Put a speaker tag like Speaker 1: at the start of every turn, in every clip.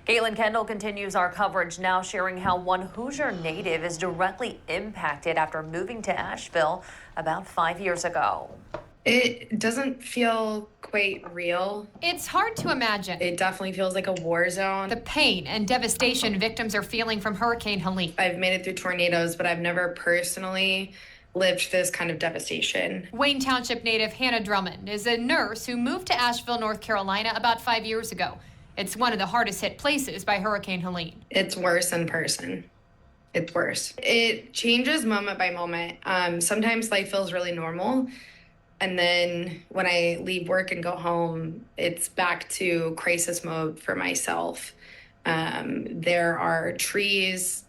Speaker 1: Caitlin Kendall continues our coverage now, sharing how one Hoosier native is directly impacted after moving to Asheville about 5 years ago.
Speaker 2: It doesn't feel quite real.
Speaker 3: It's hard to imagine.
Speaker 2: It definitely feels like a war zone.
Speaker 3: The pain and devastation victims are feeling from Hurricane Helene.
Speaker 2: I've made it through tornadoes, but I've never personally lived this kind of devastation.
Speaker 3: Wayne Township native Hannah Drummond is a nurse who moved to Asheville, North Carolina about 5 years ago. It's one of the hardest hit places by Hurricane Helene.
Speaker 2: It's worse in person. It's worse. It changes moment by moment. Sometimes life feels really normal. And then when I leave work and go home, it's back to crisis mode for myself. There are trees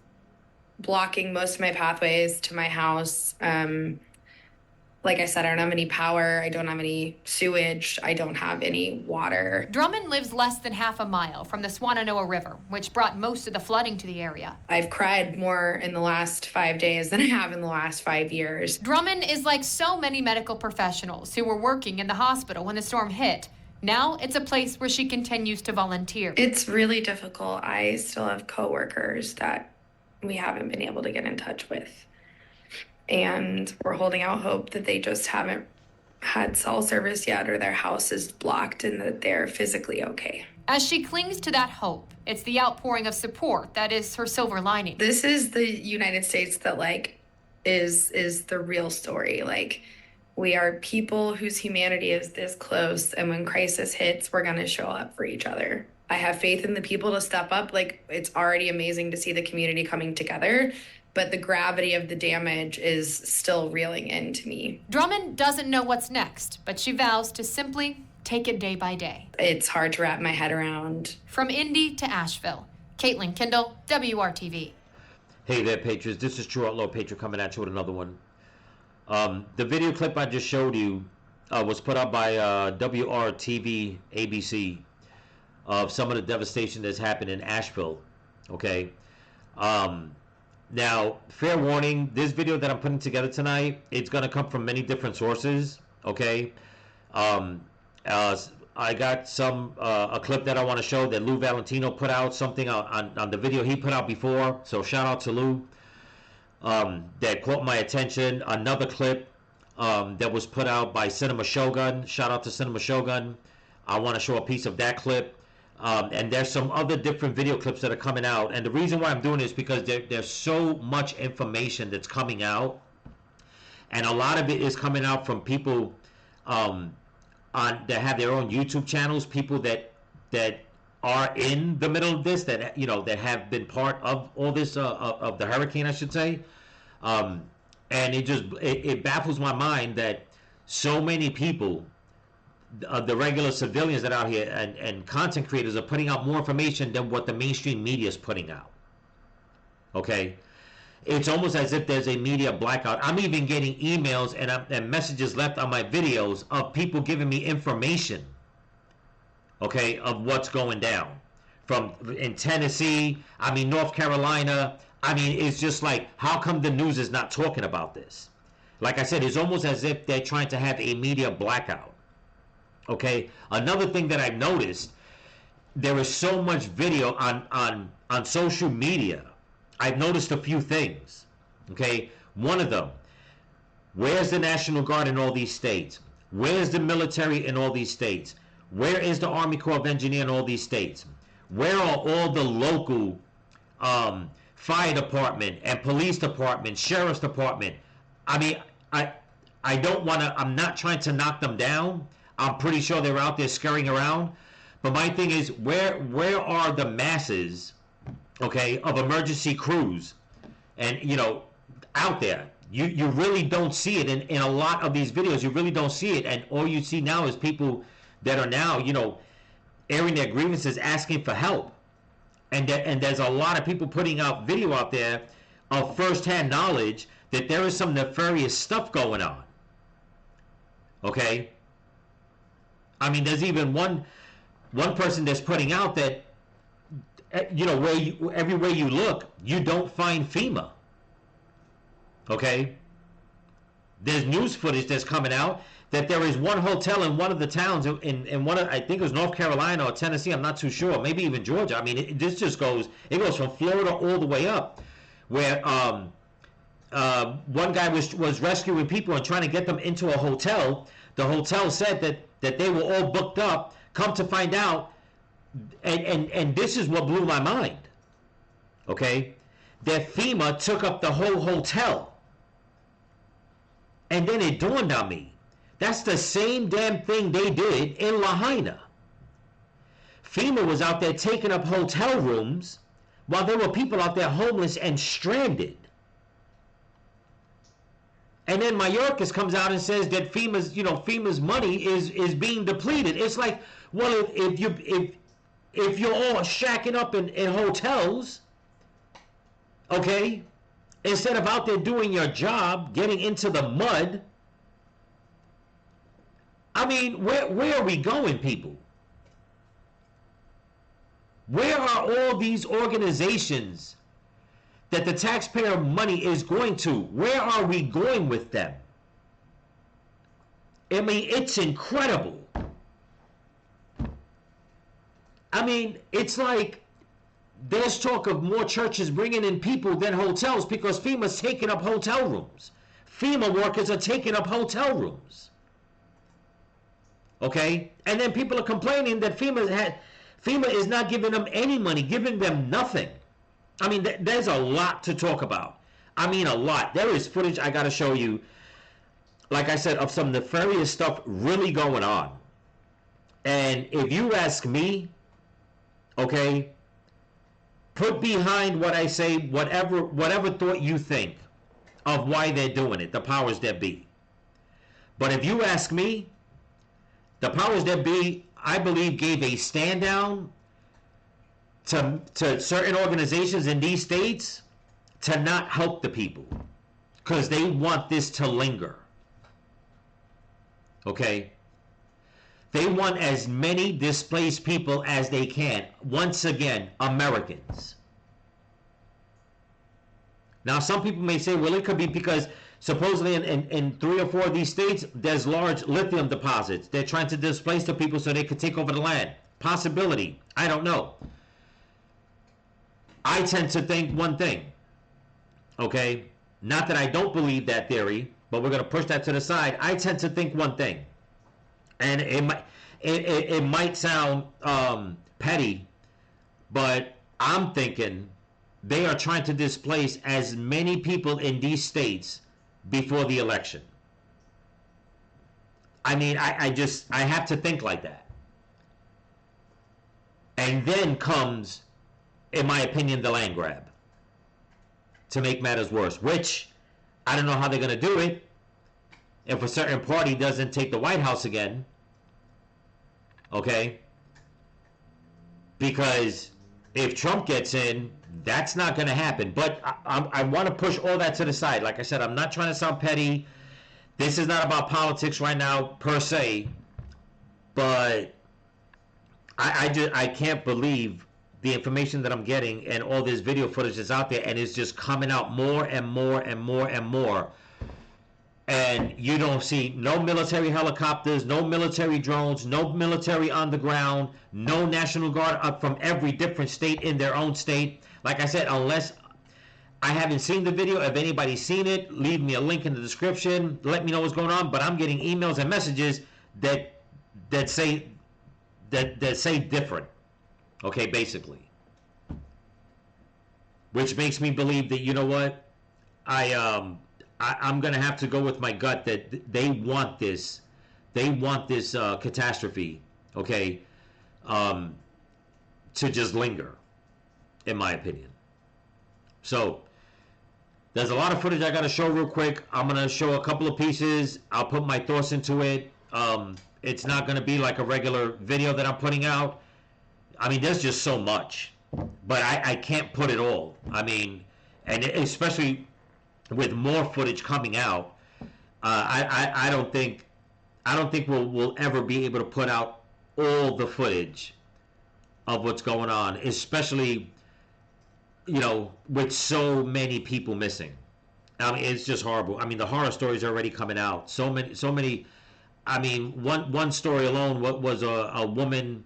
Speaker 2: blocking most of my pathways to my house. Like I said, I don't have any power. I don't have any sewage. I don't have any water.
Speaker 3: Drummond lives less than half a mile from the Swannanoa River, which brought most of the flooding to the area.
Speaker 2: I've cried more in the last 5 days than I have in the last 5 years.
Speaker 3: Drummond is like so many medical professionals who were working in the hospital when the storm hit. Now it's a place where she continues to volunteer.
Speaker 2: It's really difficult. I still have coworkers that we haven't been able to get in touch with. And we're holding out hope that they just haven't had cell service yet, or their house is blocked and that they're physically okay.
Speaker 3: As she clings to that hope, it's the outpouring of support that is her silver lining.
Speaker 2: This is the United States that is the real story. We are people whose humanity is this close, and when crisis hits, we're gonna show up for each other. I have faith in the people to step up. It's already amazing to see the community coming together, but the gravity of the damage is still reeling into me.
Speaker 3: Drummond doesn't know what's next, but she vows to simply take it day by day.
Speaker 2: It's hard to wrap my head around.
Speaker 3: From Indy to Asheville, Caitlin Kendall, WRTV.
Speaker 4: Hey there, Patriots. This is True Outlaw Patriot coming at you with another one. The video clip I just showed you was put out by WRTV ABC of some of the devastation that's happened in Asheville. Okay. Now, fair warning, this video that I'm putting together tonight, it's going to come from many different sources, okay? I got a clip that I want to show that Lou Valentino put out, something on the video he put out before, so shout out to Lou. That caught my attention. Another clip that was put out by Cinema Shogun, shout out to Cinema Shogun. I want to show a piece of that clip. And there's some other different video clips that are coming out, and the reason why I'm doing this is because there's so much information that's coming out, and a lot of it is coming out from people that have their own YouTube channels, people that are in the middle of this, that that have been part of all this of the hurricane, I should say, and it baffles my mind that so many people, the regular civilians that are out here and content creators, are putting out more information than what the mainstream media is putting out. Okay, it's almost as if there's a media blackout. I'm even getting emails and messages left on my videos of people giving me information, okay, of what's going down from in Tennessee, North Carolina. It's just like, how come the news is not talking about this? Like I said, it's almost as if they're trying to have a media blackout. Okay, another thing that I've noticed, there is so much video on social media. I've noticed a few things. Okay, one of them, where's the National Guard in all these states? Where's the military in all these states? Where is the Army Corps of Engineers in all these states? Where are all the local fire department and police department, sheriff's department? I don't want to, I'm not trying to knock them down. I'm pretty sure they're out there scurrying around. But my thing is, where are the masses, okay, of emergency crews? And, out there. You really don't see it in a lot of these videos. You really don't see it. And all you see now is people that are now, airing their grievances, asking for help. And there's a lot of people putting out video out there of firsthand knowledge that there is some nefarious stuff going on. Okay? There's even one person that's putting out that, everywhere you look, you don't find FEMA. Okay? There's news footage that's coming out that there is one hotel in one of the towns in one of, I think it was North Carolina or Tennessee, I'm not too sure, maybe even Georgia. I mean, this just goes from Florida all the way up, where one guy was rescuing people and trying to get them into a hotel. The hotel said that they were all booked up. Come to find out, and this is what blew my mind, okay, that FEMA took up the whole hotel. And then it dawned on me, that's the same damn thing they did in Lahaina. FEMA was out there taking up hotel rooms while there were people out there homeless and stranded. And then Mayorkas comes out and says that FEMA's money is being depleted. It's like, well, if you're all shacking up in hotels, okay, instead of out there doing your job, getting into the mud, I mean, where are we going, people? Where are all these organizations that the taxpayer money is going to? Where are we going with them? I mean, it's incredible. I mean, it's like there's talk of more churches bringing in people than hotels because FEMA's taking up hotel rooms. FEMA workers are taking up hotel rooms. Okay? And then people are complaining that FEMA is not giving them any money, giving them nothing. I mean, there's a lot to talk about. I mean, a lot. There is footage I got to show you, like I said, of some nefarious stuff really going on. And if you ask me, okay, put behind what I say whatever thought you think of why they're doing it, the powers that be. But if you ask me, the powers that be, I believe, gave a stand down to certain organizations in these states to not help the people because they want this to linger. Okay? They want as many displaced people as they can. Once again, Americans. Now, some people may say, well, it could be because supposedly in 3 or 4 of these states, there's large lithium deposits. They're trying to displace the people so they could take over the land. Possibility. I don't know. I tend to think one thing. Okay? Not that I don't believe that theory, but we're going to push that to the side. I tend to think one thing. And it might sound petty, but I'm thinking they are trying to displace as many people in these states before the election. I mean, I have to think like that. And then comes, in my opinion, the land grab to make matters worse, which I don't know how they're going to do it if a certain party doesn't take the White House again. Okay? Because if Trump gets in, that's not going to happen. But I want to push all that to the side. Like I said, I'm not trying to sound petty. This is not about politics right now, per se. But I can't believe the information that I'm getting and all this video footage that's out there, and it's just coming out more and more and more and more. And you don't see no military helicopters, no military drones, no military on the ground, no National Guard up from every different state in their own state. Like I said, unless I haven't seen the video, if anybody's seen it, leave me a link in the description. Let me know what's going on. But I'm getting emails and messages that say different. Okay, basically. Which makes me believe that, you know what, I'm going to have to go with my gut that they want this catastrophe, okay, to just linger, in my opinion. So, there's a lot of footage I got to show real quick. I'm going to show a couple of pieces. I'll put my thoughts into it. It's not going to be like a regular video that I'm putting out. I mean, there's just so much. But I can't put it all. I mean, and especially with more footage coming out, I don't think we'll ever be able to put out all the footage of what's going on, especially, you know, with so many people missing. I mean, it's just horrible. I mean, the horror stories are already coming out. So many I mean, one story alone was a woman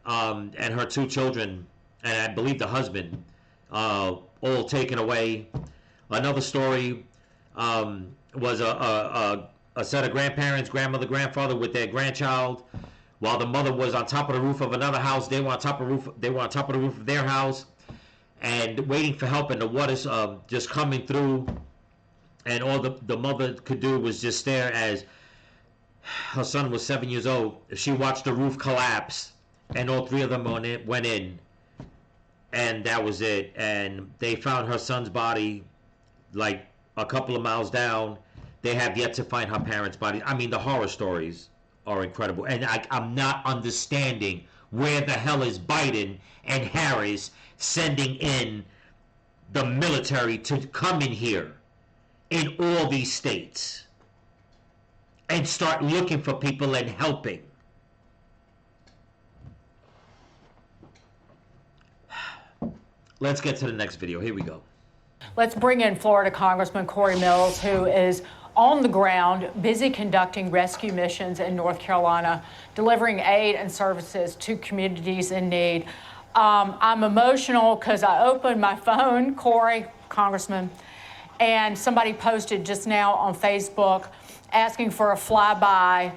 Speaker 4: and her 2 children, and I believe the husband, all taken away. Another story was a set of grandparents, grandmother, grandfather with their grandchild, while the mother was on top of the roof of another house. They were on top of the roof. They were on top of the roof of their house, and waiting for help. And the water's just coming through, and all the mother could do was just stare as her son was 7 years old. She watched the roof collapse, and all 3 of them went in, and that was it. And they found her son's body like a couple of miles down. They have yet to find her parents' body. I mean, the horror stories are incredible, and I'm not understanding where the hell is Biden and Harris sending in the military to come in here in all these states and start looking for people and helping. Let's get to the next video. Here we go.
Speaker 5: Let's bring in Florida Congressman Corey Mills, who is on the ground, busy conducting rescue missions in North Carolina, delivering aid and services to communities in need. I'm emotional because I opened my phone, Corey, Congressman, and somebody posted just now on Facebook asking for a flyby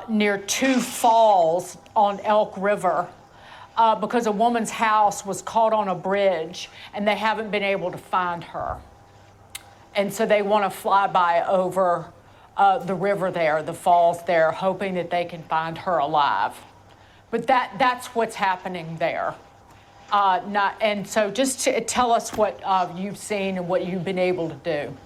Speaker 5: near 2 falls on Elk River because a woman's house was caught on a bridge and they haven't been able to find her. And so they want to fly by over the river there, the falls there, hoping that they can find her alive. But that's what's happening there. And so just tell us what you've seen and what you've been able to do.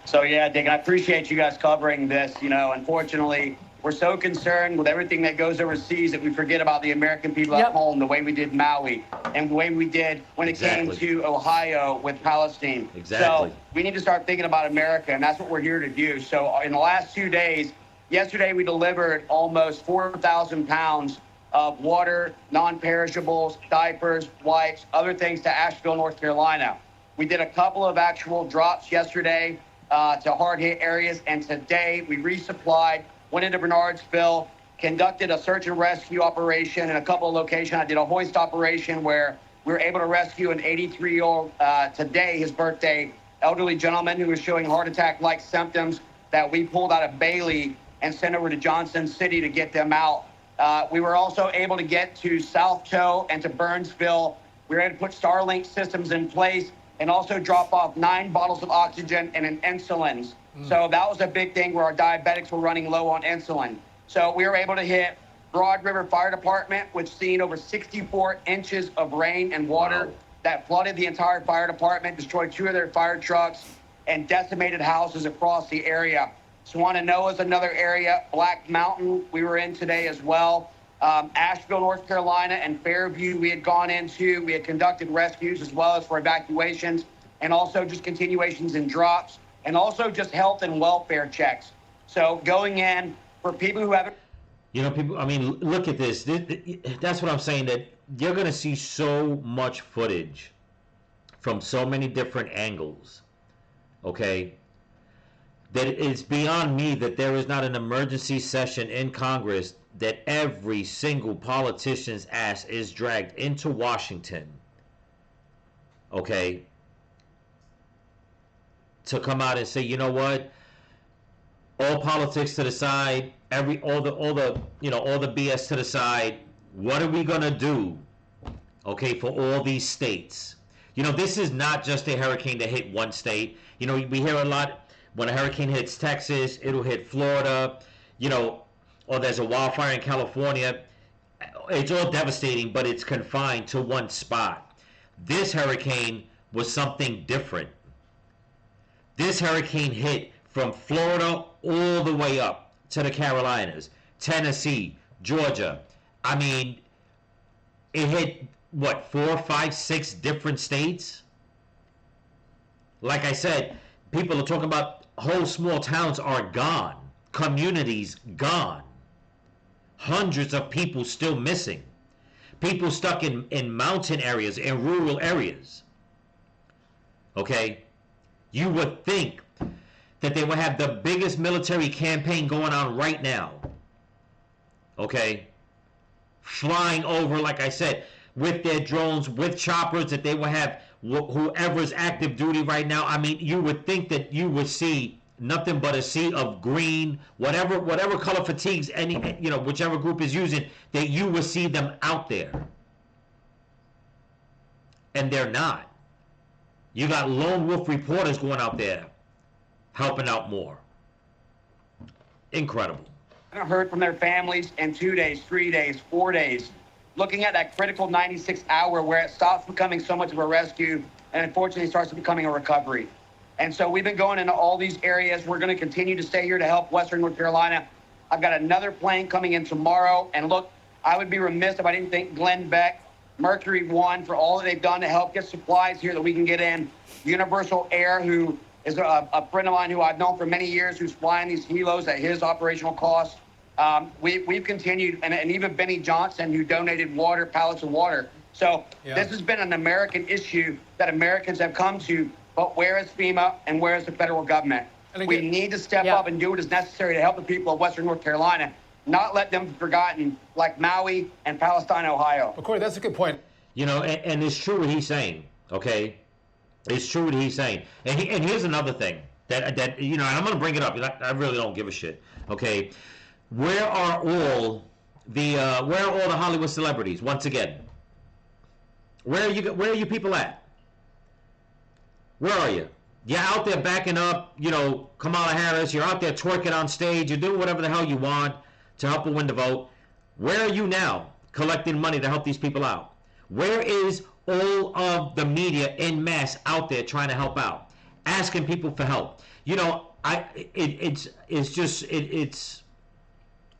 Speaker 6: So yeah, Dick, I appreciate you guys covering this. You know, unfortunately, we're so concerned with everything that goes overseas that we forget about the American people at home, the way we did Maui and the way we did when it came to Ohio with Palestine.
Speaker 4: Exactly.
Speaker 6: So we need to start thinking about America, and that's what we're here to do. So in the last 2 days, yesterday we delivered almost 4,000 pounds of water, non-perishables, diapers, wipes, other things to Asheville, North Carolina. We did a couple of actual drops yesterday to hard-hit areas, and today we resupplied, went into Bernardsville, conducted a search and rescue operation in a couple of locations. I did a hoist operation where we were able to rescue an 83-year-old, today, his birthday, elderly gentleman who was showing heart attack-like symptoms that we pulled out of Bailey and sent over to Johnson City to get them out. We were also able to get to South Toe and to Burnsville. We were able to put Starlink systems in place and also drop off 9 bottles of oxygen and an insulins. So that was a big thing where our diabetics were running low on insulin. So we were able to hit Broad River Fire Department, which seen over 64 inches of rain and water that flooded the entire fire department, destroyed 2 of their fire trucks, and decimated houses across the area. Swananoa is another area. Black Mountain we were in today as well. Asheville, North Carolina, and Fairview we had gone into. We had conducted rescues as well as for evacuations, and also just continuations and drops, and also just health and welfare checks. So going in for people who haven't.
Speaker 4: You know, people, I mean, look at this. That's what I'm saying, that you're going to see so much footage from so many different angles, okay, that it's beyond me that there is not an emergency session in Congress that every single politician's ass is dragged into Washington, okay, to come out and say, you know what, all politics to the side, all the BS to the side, what are we gonna do, okay, for all these states? You know, this is not just a hurricane that hit one state. You know, we hear a lot, when a hurricane hits Texas, it'll hit Florida, you know, or there's a wildfire in California. It's all devastating, but it's confined to one spot. This hurricane was something different. This hurricane hit from Florida all the way up to the Carolinas, Tennessee, Georgia. I mean, it hit, what, 4, 5, 6 different states? Like I said, people are talking about whole small towns are gone. Communities gone. Hundreds of people still missing. People stuck in mountain areas, in rural areas. Okay? You would think that they would have the biggest military campaign going on right now. Okay? Flying over, like I said, with their drones, with choppers, that they will have whoever's active duty right now. I mean, you would think that you would see nothing but a sea of green, whatever color fatigues any, whichever group is using, that you would see them out there. And they're not. You got lone wolf reporters going out there helping out more. Incredible.
Speaker 6: I haven't heard from their families in 2 days, 3 days, 4 days. Looking at that critical 96 hour where it stops becoming so much of a rescue and unfortunately starts becoming a recovery. And so we've been going into all these areas. We're going to continue to stay here to help Western North Carolina. I've got another plane coming in tomorrow. And look, I would be remiss if I didn't thank Glenn Beck, Mercury One, for all that they've done to help get supplies here that we can get in. Universal Air, who is a friend of mine who I've known for many years, who's flying these helos at his operational cost. We've continued, and even Benny Johnson, who donated water, pallets of water. So This has been an American issue that Americans have come to, but where is FEMA and where is the federal government? We need to step up and do what is necessary to help the people of Western North Carolina, not let them be forgotten like Maui and Palestine, Ohio.
Speaker 7: But Corey, that's a good point.
Speaker 4: And it's true what he's saying, okay? It's true what he's saying. And here's another thing that and I'm going to bring it up. I really don't give a shit, okay? Where are all the Hollywood celebrities? Once again, where are you people at? Where are you? You're out there backing up, Kamala Harris. You're out there twerking on stage. You're doing whatever the hell you want to help her win the vote. Where are you now collecting money to help these people out? Where is all of the media en masse out there trying to help out, asking people for help?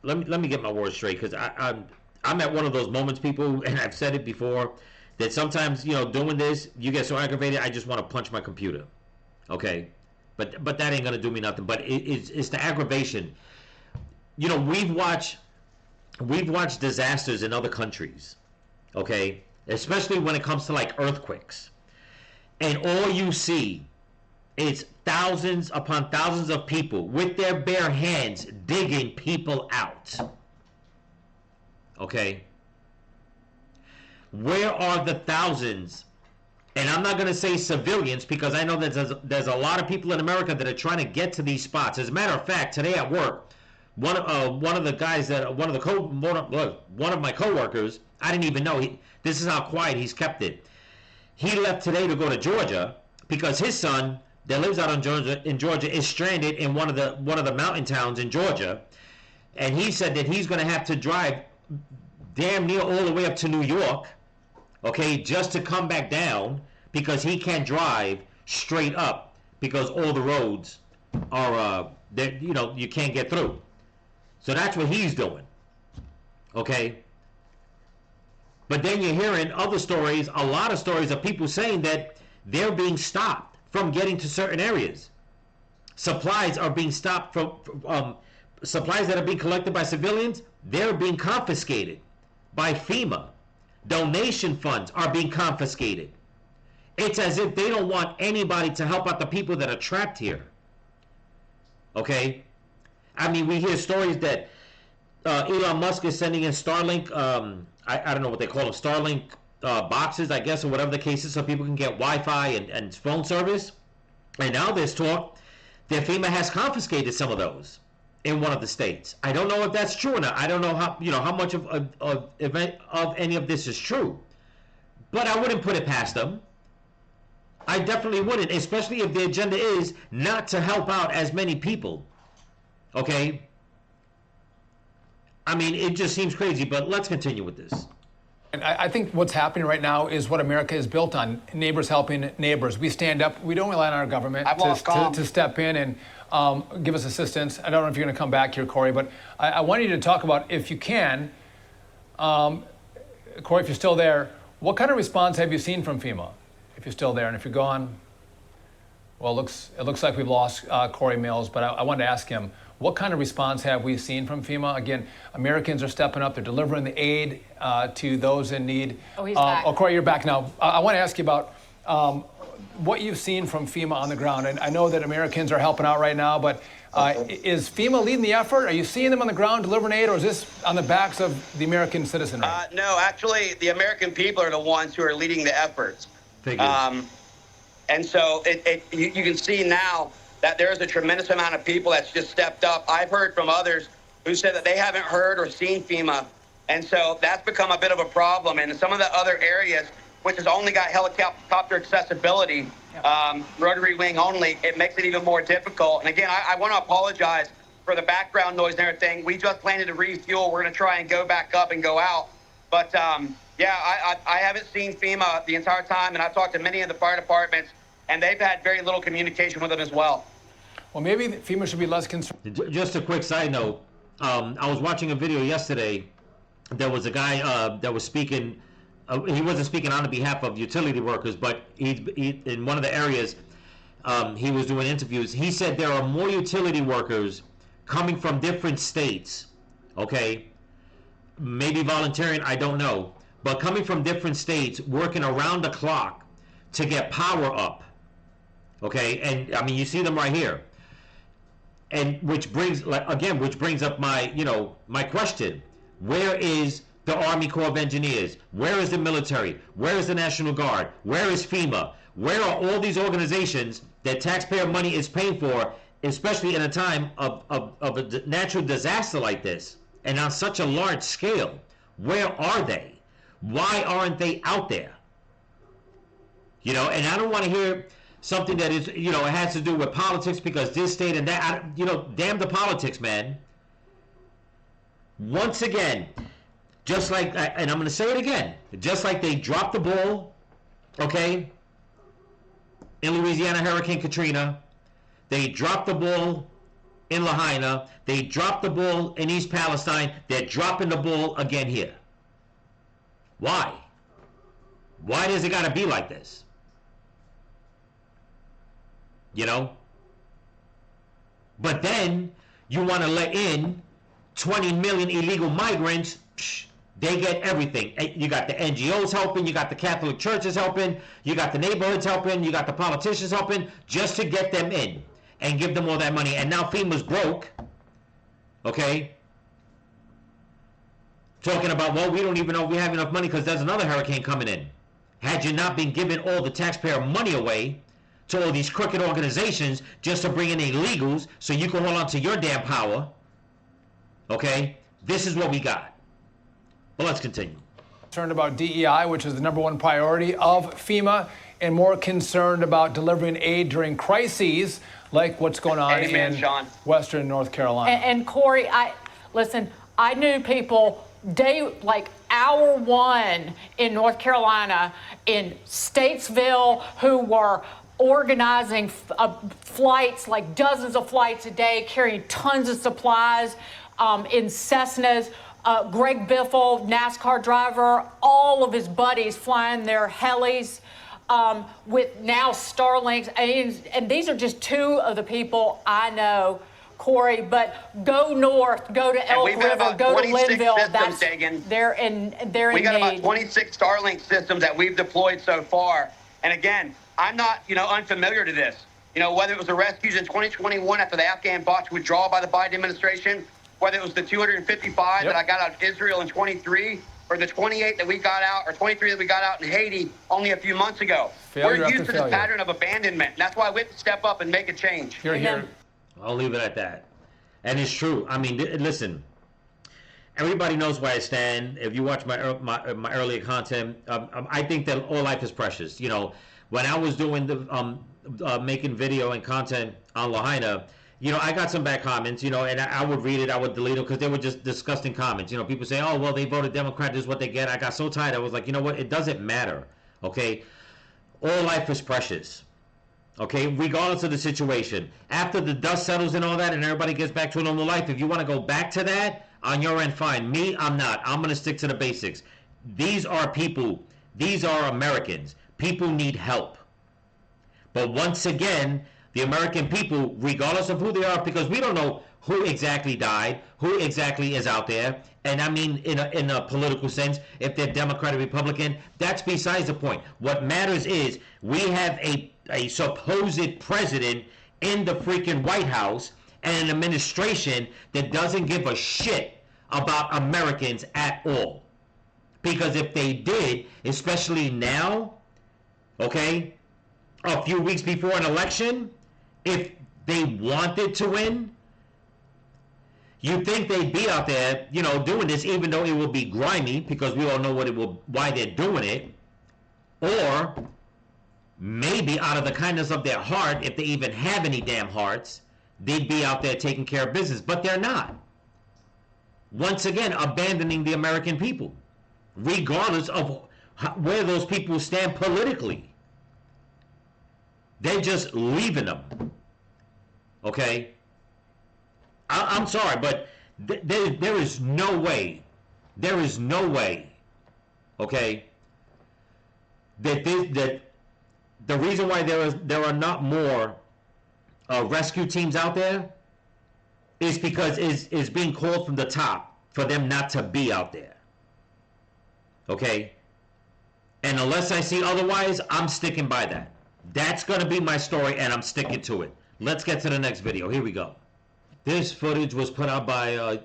Speaker 4: Let me get my words straight, because I'm at one of those moments, people, and I've said it before, that sometimes, doing this, you get so aggravated, I just want to punch my computer. Okay? But that ain't going to do me nothing. But it's the aggravation. We've watched disasters in other countries. Okay? Especially when it comes to, like, earthquakes. And all you see is thousands upon thousands of people with their bare hands digging people out. Okay? Where are the thousands? And I'm not going to say civilians, because I know that there's a lot of people in America that are trying to get to these spots. As a matter of fact, today at work, one of the guys one of my coworkers, I didn't even know. This is how quiet he's kept it. He left today to go to Georgia because his son that lives out in Georgia is stranded in one of the mountain towns in Georgia, and he said that he's going to have to drive damn near all the way up to New York, okay, just to come back down, because he can't drive straight up because all the roads are you can't get through. So that's what he's doing. Okay? But then you're hearing other stories, a lot of stories of people saying that they're being stopped from getting to certain areas. Supplies are being stopped from supplies that are being collected by civilians, they're being confiscated by FEMA. Donation funds are being confiscated. It's as if they don't want anybody to help out the people that are trapped here. Okay? I mean, we hear stories that Elon Musk is sending in Starlink, I don't know what they call them, Starlink boxes, I guess, or whatever the case is, so people can get Wi-Fi and phone service. And now there's talk that FEMA has confiscated some of those in one of the states. I don't know if that's true or not. I don't know how much of any of this is true. But I wouldn't put it past them. I definitely wouldn't, especially if the agenda is not to help out as many people. Okay? I mean, it just seems crazy, but let's continue with this.
Speaker 7: And I think what's happening right now is what America is built on, neighbors helping neighbors. We stand up. We don't rely on our government to step in and give us assistance. I don't know if you're going to come back here, Corey, but I want you to talk about, if you can, Corey, if you're still there, what kind of response have you seen from FEMA? If you're still there, and if you're gone, well, it looks like we've lost Corey Mills, but I wanted to ask him, what kind of response have we seen from FEMA? Again, Americans are stepping up. They're delivering the aid to those in need.
Speaker 5: Oh, he's back.
Speaker 7: Oh, Corey, you're back now. I want to ask you about what you've seen from FEMA on the ground. And I know that Americans are helping out right now, but is FEMA leading the effort? Are you seeing them on the ground delivering aid, or is this on the backs of the American citizenry?
Speaker 6: No, actually, the American people are the ones who are leading the efforts. And so you can see now that there is a tremendous amount of people that's just stepped up. I've heard from others who said that they haven't heard or seen FEMA. And so that's become a bit of a problem. And in some of the other areas, which has only got helicopter accessibility, rotary wing only, it makes it even more difficult. And again, I want to apologize for the background noise and everything. We just landed to refuel. We're going to try and go back up and go out. But yeah, I haven't seen FEMA the entire time, and I've talked to many of the fire departments, and they've had very little communication with them as well.
Speaker 7: Well, maybe FEMA should be less concerned.
Speaker 4: Just a quick side note. I was watching a video yesterday. There was a guy that was speaking. He wasn't speaking on behalf of utility workers, but he in one of the areas, he was doing interviews. He said there are more utility workers coming from different states, okay? Maybe volunteering, I don't know. But coming from different states, working around the clock to get power up, okay? And I mean, you see them right here. And which brings up my, my question. Where is the Army Corps of Engineers? Where is the military? Where is the National Guard? Where is FEMA? Where are all these organizations that taxpayer money is paying for, especially in a time of a natural disaster like this, and on such a large scale? Where are they? Why aren't they out there? And I don't want to hear something that is, it has to do with politics because this state and that, damn the politics, man. Once again, just like, and I'm going to say it again, just like they dropped the ball, okay, in Louisiana, Hurricane Katrina, they dropped the ball in Lahaina, they dropped the ball in East Palestine, they're dropping the ball again here. Why? Why does it got to be like this? But then you want to let in 20 million illegal migrants. They get everything. You got the NGOs helping, you got the Catholic churches helping, you got the neighborhoods helping, you got the politicians helping, just to get them in and give them all that money. And now FEMA's broke, okay? Talking about, well, we don't even know if we have enough money because there's another hurricane coming in. Had you not been giving all the taxpayer money away to all these crooked organizations just to bring in illegals so you can hold on to your damn power, okay? This is what we got. But let's continue.
Speaker 7: Concerned about DEI, which is the #1 priority of FEMA, and more concerned about delivering aid during crises like what's going on in Western North Carolina.
Speaker 5: And Corey, I knew people hour one in North Carolina, in Statesville, who were organizing flights, like dozens of flights a day, carrying tons of supplies in Cessnas. Greg Biffle, NASCAR driver, all of his buddies flying their helis with now Starlinks. And these are just two of the people I know, Corey, but go north, go to Elk River, go to Linville. They're in
Speaker 6: We got
Speaker 5: need.
Speaker 6: about 26 Starlink systems that we've deployed so far. And again, I'm not, unfamiliar to this. Whether it was the rescues in 2021 after the Afghan botched withdrawal by the Biden administration, whether it was the 255 that I got out of Israel in 23, or the 28 that we got out, or 23 that we got out in Haiti only a few months ago. We're used to this pattern of abandonment. And that's why we have to step up and make a change.
Speaker 7: Here.
Speaker 4: I'll leave it at that. And it's true. I mean, listen, everybody knows where I stand. If you watch my earlier content, I think that all life is precious. When I was doing the making video and content on Lahaina, I got some bad comments, and I would read it, I would delete them because they were just disgusting comments. People say, oh, well, they voted Democrat, this is what they get. I got so tired, I was like, you know what, it doesn't matter, okay? All life is precious, okay? Regardless of the situation. After the dust settles and all that and everybody gets back to a normal life, if you want to go back to that, on your end, fine. Me, I'm not. I'm going to stick to the basics. These are people. These are Americans. People need help. But once again, the American people, regardless of who they are, because we don't know who exactly died, who exactly is out there. And I mean, in a political sense, if they're Democrat or Republican, that's besides the point. What matters is we have a supposed president in the freaking White House and an administration that doesn't give a shit about Americans at all. Because if they did, especially now, okay, a few weeks before an election, if they wanted to win, you'd think they'd be out there, you know, doing this, even though it will be grimy, because we all know why they're doing it. Or maybe out of the kindness of their heart, if they even have any damn hearts, they'd be out there taking care of business. But they're not. Once again, abandoning the American people, regardless of where those people stand politically. They're just leaving them. Okay? I'm sorry, but there is no way, okay, that the reason why there are not more rescue teams out there is because is being called from the top for them not to be out there. Okay? And unless I see otherwise, I'm sticking by that. That's going to be my story, and I'm sticking to it. Let's get to the next video. Here we go. This footage was put out by a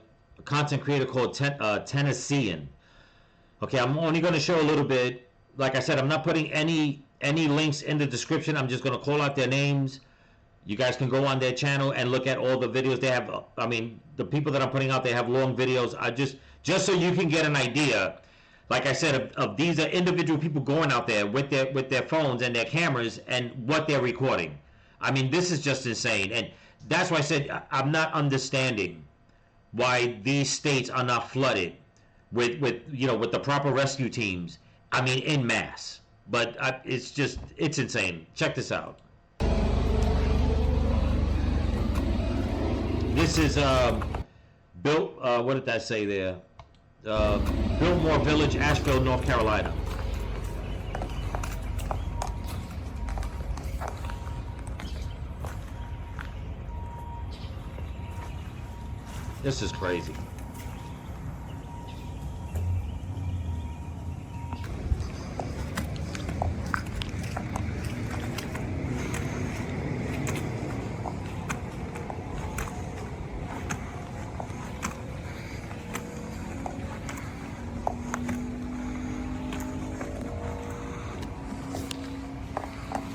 Speaker 4: content creator called Tennessean. Okay, I'm only going to show a little bit. Like I said, I'm not putting any links in the description. I'm just going to call out their names. You guys can go on their channel and look at all the videos they have. I mean, the people that I'm putting out, they have long videos. I just so you can get an idea. Like I said, of these are individual people going out there with their phones and their cameras and what they're recording. I mean, this is just insane. And that's why I said I'm not understanding why these states are not flooded with the proper rescue teams. I mean, en masse. But it's insane. Check this out. This is built. What did that say there? Biltmore Village, Asheville, North Carolina. This is crazy.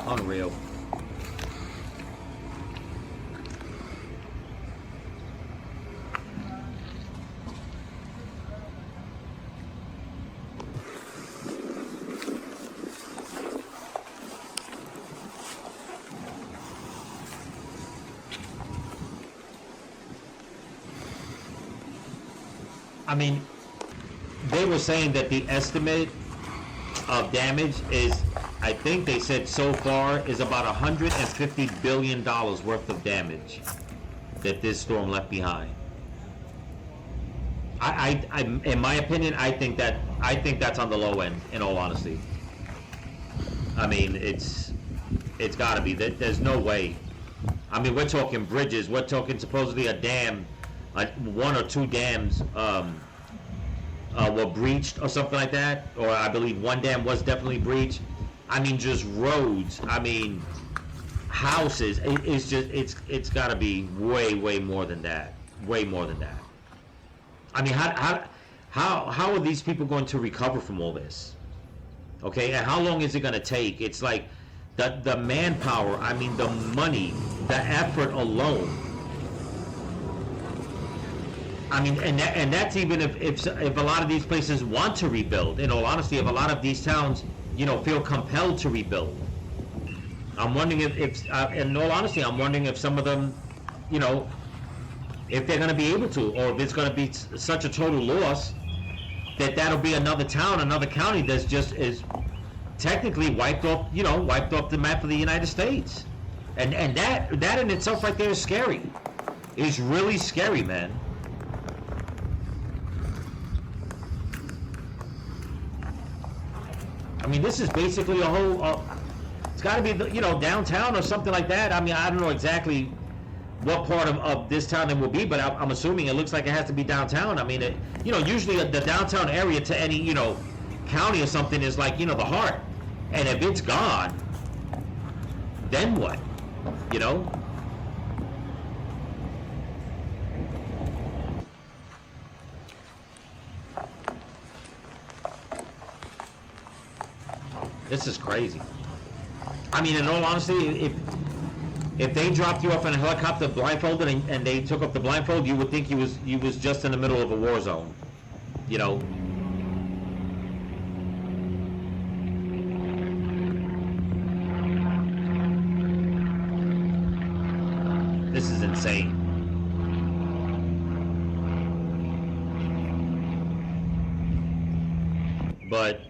Speaker 4: Unreal. I mean, they were saying that the estimate of damage is, I think they said so far, is about $150 billion worth of damage that this storm left behind. I in my opinion, I think that's on the low end, in all honesty. I mean, it's got to be. There's no way. I mean, we're talking bridges. We're talking supposedly a dam, one or two dams were breached or something like that. Or I believe one dam was definitely breached. I mean, just roads. I mean, houses. It's got to be way more than that. Way more than that. I mean, how are these people going to recover from all this? Okay, and how long is it going to take? It's like the manpower. I mean, the money, the effort alone. I mean, and that's even if a lot of these places want to rebuild. In all honesty, if a lot of these towns, feel compelled to rebuild. I'm wondering if in all honesty, I'm wondering if some of them, if they're going to be able to, or if it's going to be such a total loss that'll be another town, another county that's just is technically wiped off the map of the United States. And that in itself right there is scary. It's really scary, man. I mean, this is basically it's got to be, you know, downtown or something like that. I mean, I don't know exactly what part of this town it will be, but I'm assuming it looks like it has to be downtown. I mean, you know, usually the downtown area to any, you know, county or something is like, you know, the heart. And if it's gone, then what? You know? This is crazy. I mean, in all honesty, if they dropped you off in a helicopter blindfolded and they took off the blindfold, you would think you was just in the middle of a war zone. You know? This is insane. But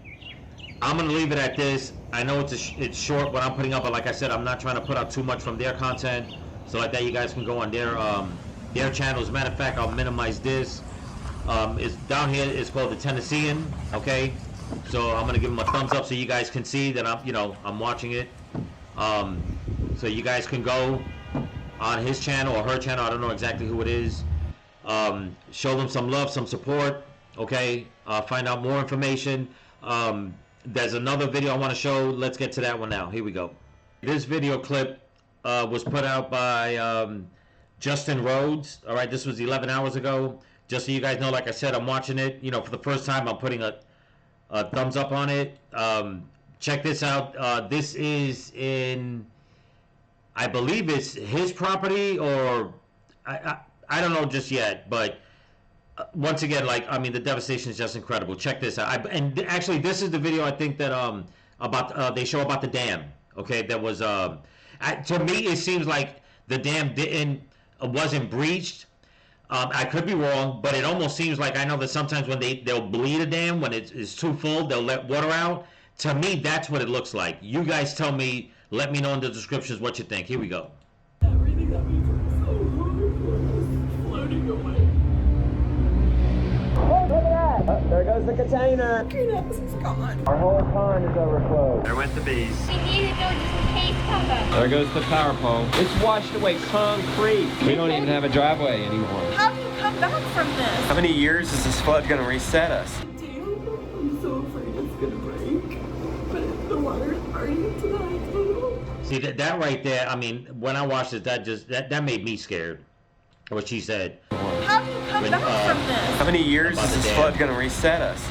Speaker 4: I'm gonna leave it at this. I know it's short what I'm putting up, but like I said, I'm not trying to put out too much from their content. So like that, you guys can go on their channels. Matter of fact, I'll minimize this. It's down here. It's called the Tennessean. Okay, so I'm gonna give them a thumbs up so you guys can see that I'm watching it. So you guys can go on his channel or her channel. I don't know exactly who it is. Show them some love, some support. Okay, find out more information. There's another video I want to show. Let's get to that one now. Here we go. This video clip was put out by Justin Rhodes. All right, this was 11 hours ago. Just so you guys know, like I said, I'm watching it. You know, for the first time, I'm putting a thumbs up on it. Check this out. This is in, I believe it's his property, or I don't know just yet, but once again, like, I mean, the devastation is just incredible. Check this out. And actually, this is the video I think that about they show about the dam. Okay, that was to me it seems like the dam wasn't breached. I could be wrong, but it almost seems like, I know that sometimes when they'll bleed a dam when it's too full, they'll let water out. To me, that's what it looks like. You guys tell me. Let me know in the descriptions what you think. Here we go.
Speaker 8: Everything that we've worked so hard for is floating away.
Speaker 9: Oh, look at that! There goes the container.
Speaker 8: Greenhouse is gone.
Speaker 9: Our whole pond is overflowed.
Speaker 10: There went the bees.
Speaker 11: We need to go just in case cover.
Speaker 9: There goes the power pole. It's washed away concrete. We don't even have a driveway anymore.
Speaker 8: How do you come back from this?
Speaker 10: How many years is this flood gonna reset us?
Speaker 8: I'm so afraid it's gonna break. But the water's already to the high table.
Speaker 4: See that right there. I mean, when I watched it, that made me scared. What she said.
Speaker 8: How do you come back from this?
Speaker 10: How many years is this flood gonna reset us?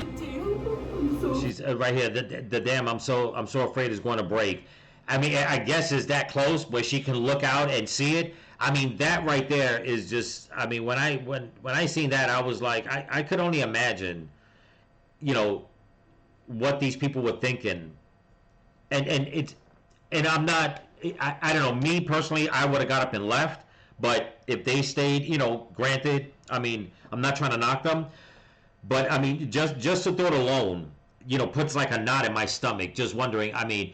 Speaker 4: She's right here. The dam. I'm so afraid is going to break. I mean, I guess is that close where she can look out and see it. I mean, that right there is just. I mean, when I seen that, I was like, I could only imagine, you know, what these people were thinking, and I'm not. I don't know. Me personally, I would have got up and left. But if they stayed, you know, granted, I mean, I'm not trying to knock them, but I mean, just the thought alone, you know, puts like a knot in my stomach, just wondering, I mean,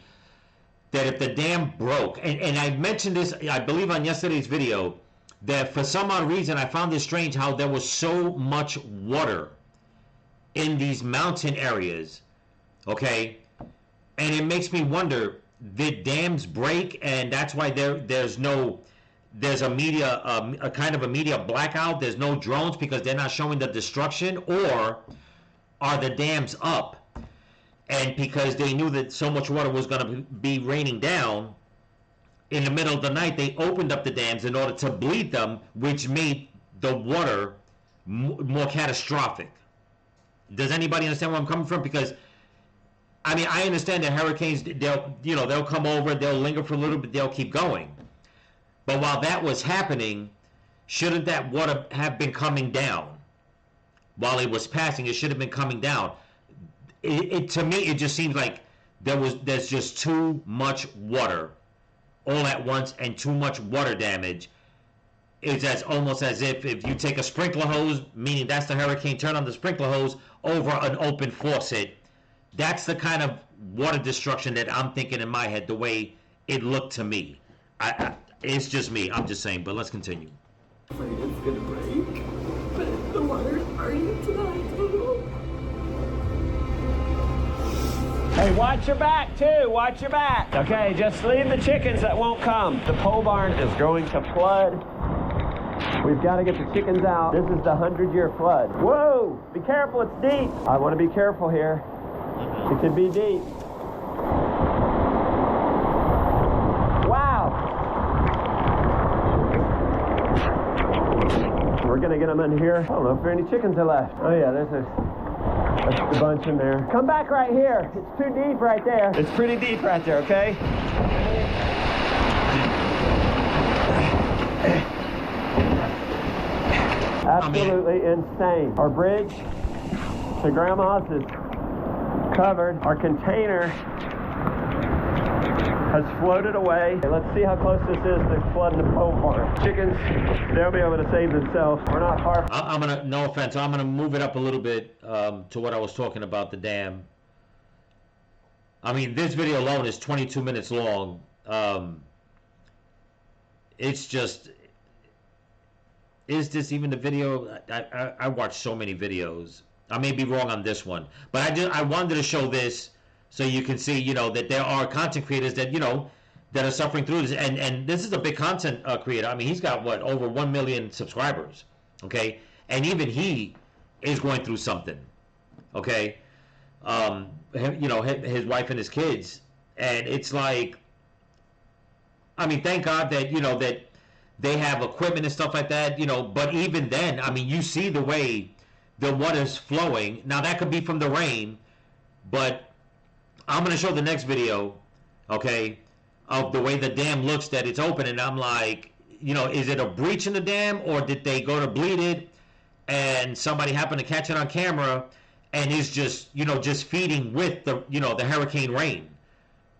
Speaker 4: that if the dam broke, and I mentioned this, I believe on yesterday's video, that for some odd reason, I found it strange how there was so much water in these mountain areas, okay? And it makes me wonder, did dams break and that's why there's a media, a kind of a media blackout. There's no drones because they're not showing the destruction, or are the dams up? And because they knew that so much water was going to be raining down, in the middle of the night, they opened up the dams in order to bleed them, which made the water more catastrophic. Does anybody understand where I'm coming from? Because, I mean, I understand that hurricanes, they'll come over, they'll linger for a little bit, they'll keep going. But while that was happening, shouldn't that water have been coming down? While it was passing, it should have been coming down. To me, it just seems like there's just too much water all at once and too much water damage. It's almost as if you take a sprinkler hose, meaning that's the hurricane, turn on the sprinkler hose over an open faucet. That's the kind of water destruction that I'm thinking in my head, the way it looked to me. It's just me, I'm just saying, but let's continue.
Speaker 8: Afraid it's gonna break, but the water's already to the high table.
Speaker 9: Hey, watch your back too, watch your back. Okay, just leave the chickens that won't come. The pole barn is going to flood. We've got to get the chickens out. This is the 100-year flood. Whoa, be careful, it's deep. I want to be careful here. It could be deep. Wow. We're going to get them in here. I don't know if there are any chickens are left. Oh yeah, there's a bunch in there. Come back right here. It's too deep right there. It's pretty deep right there, okay? Absolutely insane. Our bridge to Grandma's is covered. Our container has floated away. Okay, let's see how close this is to flooding the pole barn. Chickens, they'll be able to save themselves. We're not far.
Speaker 4: I'm gonna, no offense, I'm gonna move it up a little bit to what I was talking about, the dam. I mean, this video alone is 22 minutes long. It's just, is this even the video? I watch so many videos. I may be wrong on this one, but I wanted to show this so you can see, you know, that there are content creators that, you know, that are suffering through this. And this is a big content creator. I mean, he's got, what, over 1 million subscribers, okay? And even he is going through something, okay? You know, his wife and his kids. And it's like, I mean, thank God that, you know, that they have equipment and stuff like that, you know, but even then, I mean, you see the way the water's flowing. Now, that could be from the rain, but I'm going to show the next video, okay, of the way the dam looks that it's open, and I'm like, you know, is it a breach in the dam, or did they go to bleed it, and somebody happened to catch it on camera, and is just, you know, just feeding with the, you know, the hurricane rain.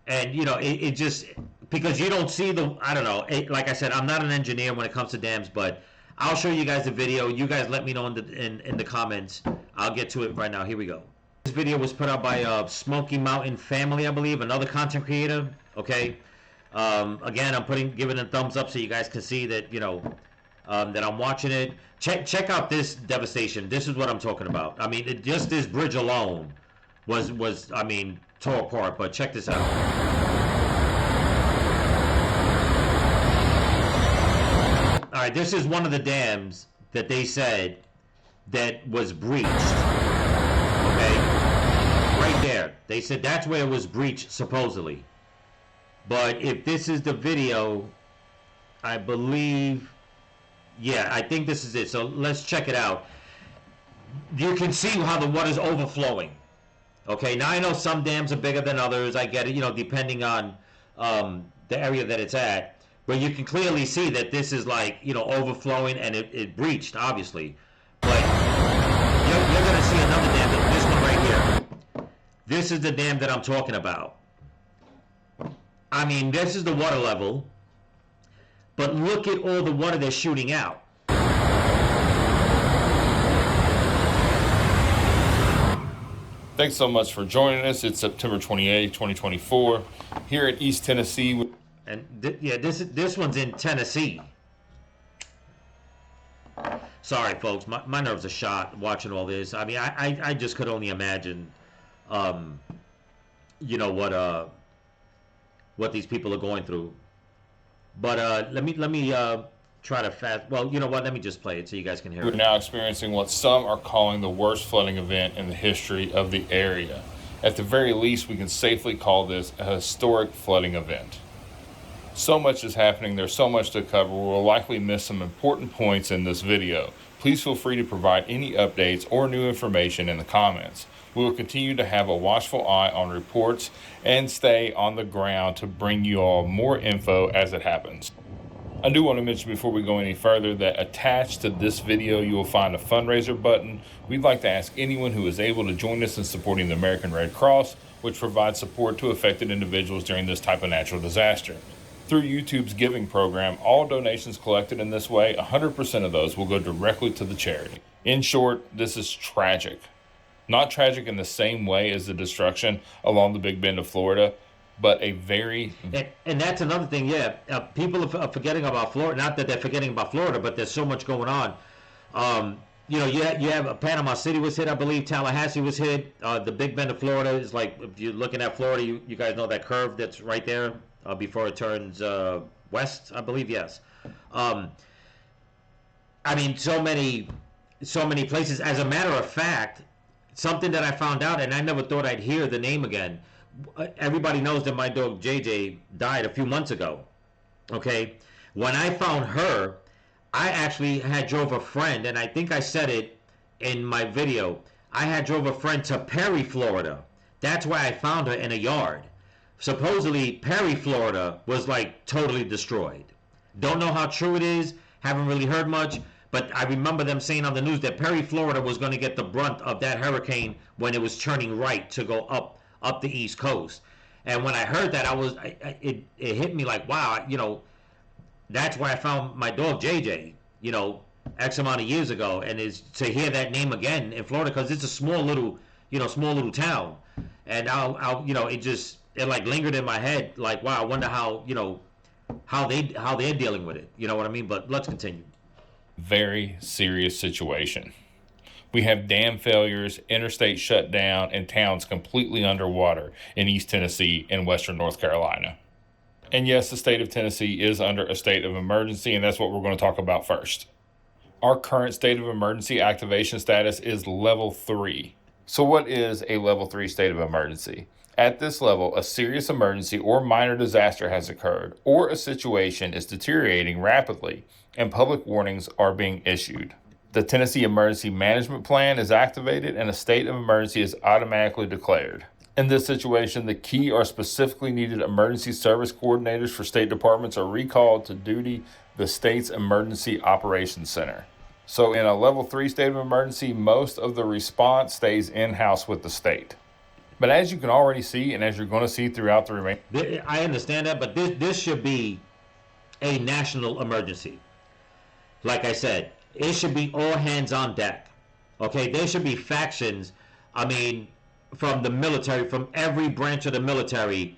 Speaker 4: And, you know, it just, because you don't see the, I don't know, like I said, I'm not an engineer when it comes to dams, but I'll show you guys the video. You guys let me know in the comments. I'll get to it right now. Here we go. This video was put out by Smoky Mountain Family, I believe, another content creator, okay? Again, I'm giving a thumbs up so you guys can see that, you know, that I'm watching it. Check out this devastation. This is what I'm talking about. I mean, just this bridge alone was I mean, tore apart, but check this out. All right, this is one of the dams that they said that was breached. Okay, right there. They said that's where it was breached, supposedly. But if this is the video, I believe, yeah, I think this is it. So let's check it out. You can see how the water's overflowing. Okay, now I know some dams are bigger than others. I get it, you know, depending on the area that it's at. But you can clearly see that this is like, you know, overflowing, and it breached, obviously. But you're going to see another dam, this one right here. This is the dam that I'm talking about. I mean, this is the water level, but look at all the water they're shooting out.
Speaker 12: Thanks so much for joining us. It's September 28, 2024, here at East Tennessee.
Speaker 4: And yeah, this one's in Tennessee. Sorry, folks, my nerves are shot watching all this. I mean, I just could only imagine, you know, what these people are going through. But let me try to fast. Well, you know what? Let me just play it so you guys can hear it.
Speaker 12: We're now experiencing what some are calling the worst flooding event in the history of the area. At the very least, we can safely call this a historic flooding event. So much is happening, there's so much to cover, we'll likely miss some important points in this video. Please feel free to provide any updates or new information in the comments. We will continue to have a watchful eye on reports and stay on the ground to bring you all more info as it happens. I do want to mention before we go any further that attached to this video you will find a fundraiser button. We'd like to ask anyone who is able to join us in supporting the American Red Cross, which provides support to affected individuals during this type of natural disaster. Through YouTube's giving program, all donations collected in this way, 100% of those will go directly to the charity. In short, this is tragic. Not tragic in the same way as the destruction along the Big Bend of Florida, but a very...
Speaker 4: And that's another thing, yeah. People are forgetting about Florida. Not that they're forgetting about Florida, but there's so much going on. you have Panama City was hit, I believe. Tallahassee was hit. The Big Bend of Florida is like, if you're looking at Florida, you guys know that curve that's right there before it turns west, I believe. Yes. I mean, so many places. As a matter of fact, something that I found out, and I never thought I'd hear the name again. Everybody knows that my dog JJ died a few months ago. Okay, when I found her, I actually had drove a friend, and I think I said it in my video. I had drove a friend to Perry, Florida. That's where I found her, in a yard. Supposedly, Perry, Florida was like totally destroyed. Don't know how true it is. Haven't really heard much. But I remember them saying on the news that Perry, Florida was going to get the brunt of that hurricane when it was turning right to go up the East Coast. And when I heard that, it hit me like, wow, that's where I found my dog JJ, X amount of years ago. And is to hear that name again in Florida, because it's a small little town. And it like lingered in my head, like, wow, I wonder how they're dealing with it. You know what I mean? But let's continue.
Speaker 12: Very serious situation. We have dam failures, interstate shut down, and towns completely underwater in East Tennessee and Western North Carolina. And yes, the state of Tennessee is under a state of emergency, and that's what we're going to talk about first. Our current state of emergency activation status is level 3. So what is a level 3 state of emergency? At this level, a serious emergency or minor disaster has occurred, or a situation is deteriorating rapidly, and public warnings are being issued. The Tennessee Emergency Management Plan is activated, and a state of emergency is automatically declared. In this situation, the key or specifically needed emergency service coordinators for state departments are recalled to duty the state's Emergency Operations Center. So in a level 3 state of emergency, most of the response stays in-house with the state. But as you can already see, and as you're going to see throughout the remaining...
Speaker 4: I understand that, but this should be a national emergency. Like I said, it should be all hands on deck. Okay, there should be factions, from the military, from every branch of the military,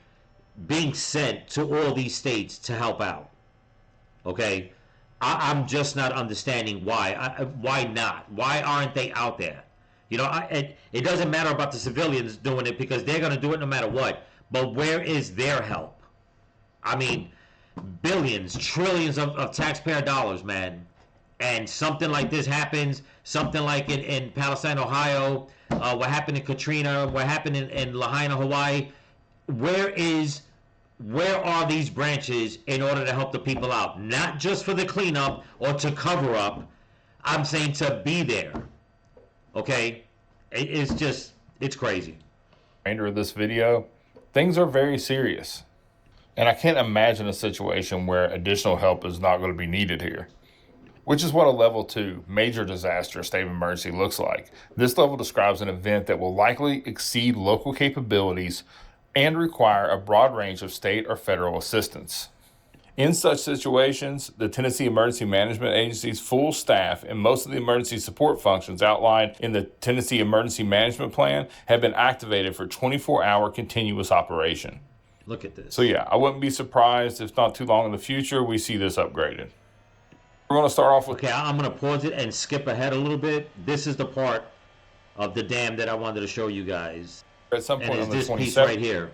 Speaker 4: being sent to all these states to help out. Okay, I'm just not understanding why. Why not? Why aren't they out there? It doesn't matter about the civilians doing it, because they're going to do it no matter what. But where is their help? Billions, trillions of taxpayer dollars, man. And something like this happens, something like in Palestine, Ohio, what happened in Katrina, what happened in Lahaina, Hawaii. Where are these branches in order to help the people out? Not just for the cleanup or to cover up. I'm saying to be there. Okay? It's crazy.
Speaker 12: Remainder of this video, things are very serious. And I can't imagine a situation where additional help is not going to be needed here. Which is what a level 2 major disaster state of emergency looks like. This level describes an event that will likely exceed local capabilities and require a broad range of state or federal assistance. In such situations, the Tennessee Emergency Management Agency's full staff and most of the emergency support functions outlined in the Tennessee Emergency Management Plan have been activated for 24-hour continuous operation.
Speaker 4: Look at this.
Speaker 12: So yeah, I wouldn't be surprised if not too long in the future we see this upgraded. We're going to start off with...
Speaker 4: Okay, I'm going to pause it and skip ahead a little bit. This is the part of the dam that I wanted to show you guys.
Speaker 12: At some point on the 27th,
Speaker 4: this piece right here.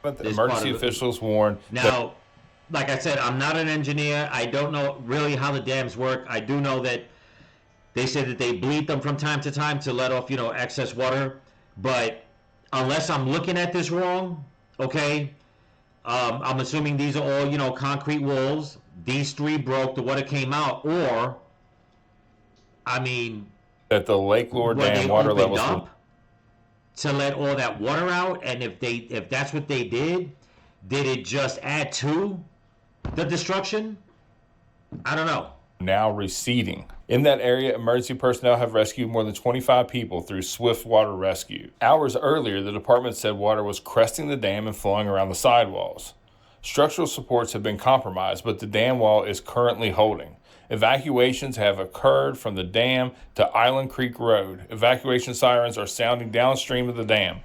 Speaker 12: The emergency officials warned...
Speaker 4: Now, like I said, I'm not an engineer. I don't know really how the dams work. I do know that they say that they bleed them from time to time to let off, excess water. But unless I'm looking at this wrong, okay, I'm assuming these are all, concrete walls. These 3 broke, the water came out, or,
Speaker 12: at the Lake Lure Dam water levels
Speaker 4: up to let all that water out, and if that's what they did it just add to the destruction? I don't know.
Speaker 12: Now receding. In that area, emergency personnel have rescued more than 25 people through swift water rescue. Hours earlier, the department said water was cresting the dam and flowing around the sidewalls. Structural supports have been compromised, but the dam wall is currently holding. Evacuations have occurred from the dam to Island Creek Road. Evacuation sirens are sounding downstream of the dam.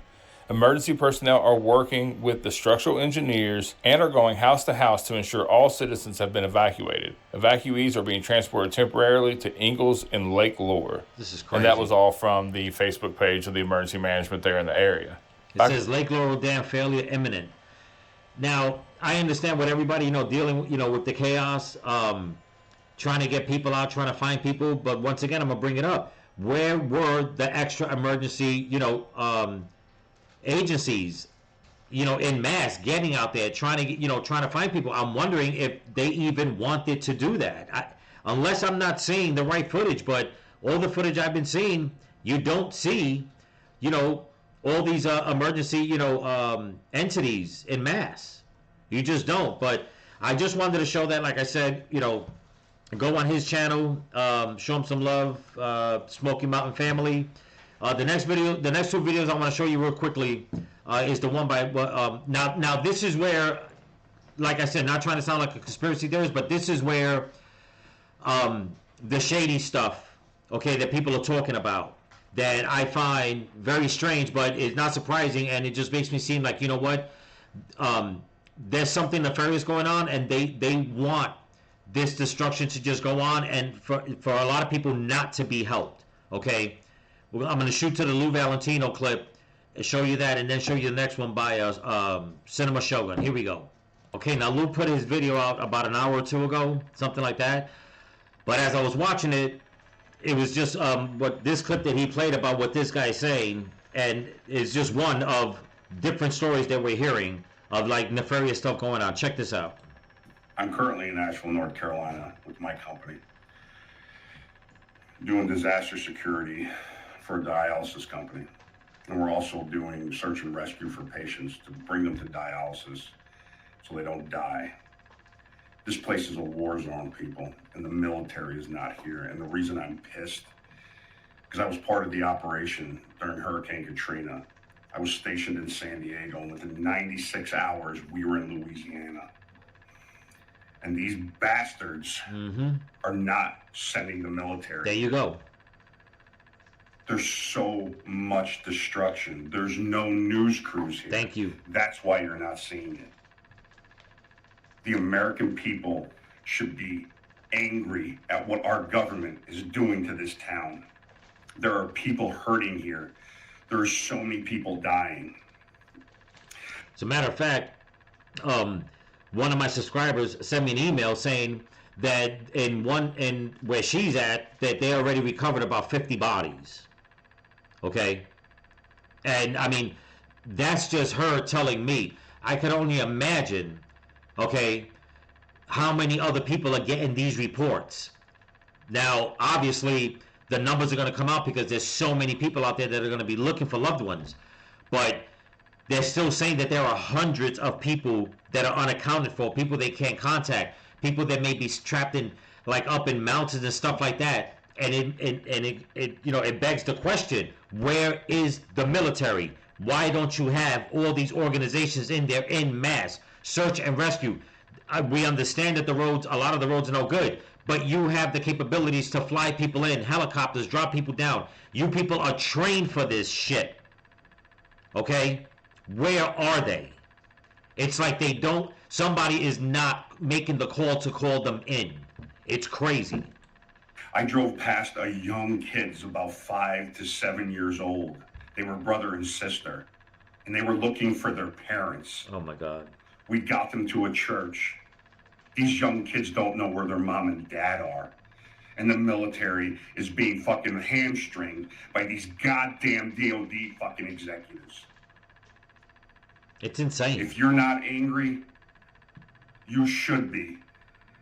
Speaker 12: Emergency personnel are working with the structural engineers and are going house to house to ensure all citizens have been evacuated. Evacuees are being transported temporarily to Ingalls and Lake Lure.
Speaker 4: This is crazy.
Speaker 12: And that was all from the Facebook page of the emergency management there in the area.
Speaker 4: It says Lake Laurel Dam failure imminent. Now, I understand what everybody, dealing, with the chaos, trying to get people out, trying to find people. But once again, I'm going to bring it up. Where were the extra emergency, agencies, in mass getting out there, trying to find people? I'm wondering if they even wanted to do that. Unless I'm not seeing the right footage, but all the footage I've been seeing, you don't see, all these emergency, entities in mass. You just don't. But I just wanted to show that, like I said, go on his channel, show him some love, Smoky Mountain family. The next two videos I want to show you real quickly is the one by now this is where, like I said, not trying to sound like a conspiracy theorist, but this is where the shady stuff, that people are talking about, that I find very strange, but it's not surprising, and it just makes me seem like, there's something nefarious going on, and they want this destruction to just go on, and for a lot of people not to be helped. Okay, I'm going to shoot to the Lou Valentino clip and show you that, and then show you the next one by Cinema Shogun. Here we go. Okay, now Lou put his video out about an hour or two ago, something like that. But as I was watching it, it was just what this clip that he played about what this guy is saying, and it's just one of different stories that we're hearing of like nefarious stuff going on. Check this out.
Speaker 13: I'm currently in Asheville, North Carolina with my company, doing disaster security for a dialysis company. And we're also doing search and rescue for patients to bring them to dialysis so they don't die. This place is a war zone, people, and the military is not here. And the reason I'm pissed, because I was part of the operation during Hurricane Katrina. I was stationed in San Diego, and within 96 hours, we were in Louisiana. And these bastards are not sending the military.
Speaker 4: There you go.
Speaker 13: There's so much destruction. There's no news crews here.
Speaker 4: Thank you.
Speaker 13: That's why you're not seeing it. The American people should be angry at what our government is doing to this town. There are people hurting here. There are so many people dying.
Speaker 4: As a matter of fact, one of my subscribers sent me an email saying that in where she's at, that they already recovered about 50 bodies. Okay? And I mean, that's just her telling me. I could only imagine, how many other people are getting these reports. Now, obviously, the numbers are going to come out because there's so many people out there that are going to be looking for loved ones. But they're still saying that there are hundreds of people that are unaccounted for, people they can't contact, people that may be trapped in, like, up in mountains and stuff like that. And it begs the question, where is the military? Why don't you have all these organizations in there in mass, search and rescue? We understand that a lot of the roads are no good, but you have the capabilities to fly people in, helicopters, drop people down. You people are trained for this shit. Okay? Where are they? It's like somebody is not making the call to call them in. It's crazy.
Speaker 13: I drove past a young kids about 5 to 7 years old. They were brother and sister, and they were looking for their parents.
Speaker 4: Oh my God.
Speaker 13: We got them to a church. These young kids don't know where their mom and dad are. And the military is being fucking hamstringed by these goddamn DOD fucking executives.
Speaker 4: It's insane.
Speaker 13: If you're not angry, you should be.